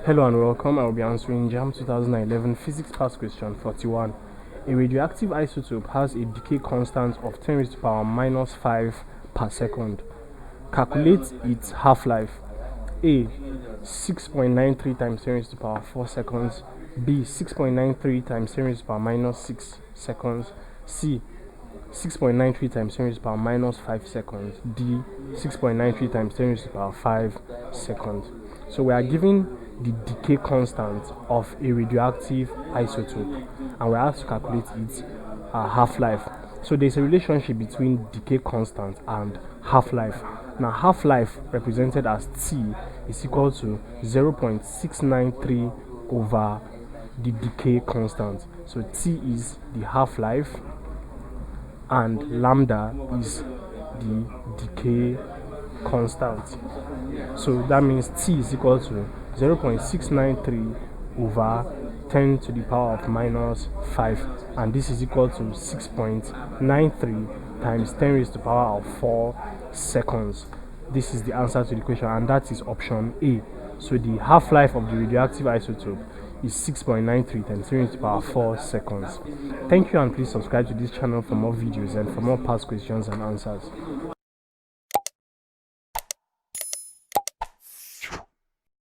Hello and welcome. I will be answering JAMB 2011 Physics Past Question 41. A radioactive isotope has a decay constant of 10 raised to the power minus 5 per second. Calculate its half-life. A. 6.93 times 10 raised to the power 4 seconds. B. 6.93 times 10 raised to the power minus 6 seconds. C. 6.93 times 10 raised to the power minus 5 seconds. D. 6.93 times 10 raised to the power 5 seconds. So we are given the decay constant of a radioactive isotope and we're asked to calculate its half-life. So there's a relationship between decay constant and half-life. Now half-life, represented as T, is equal to 0.693 over the decay constant. So T is the half-life and lambda is the decay constant. So that means T is equal to 0.693 over 10 to the power of minus 5, and this is equal to 6.93 times 10 raised to the power of 4 seconds. This is the answer to the question, and that is option A. So the half-life of the radioactive isotope is 6.93 times 10 raised to the power of 4 seconds. Thank you, and please subscribe to this channel for more videos and for more past questions and answers.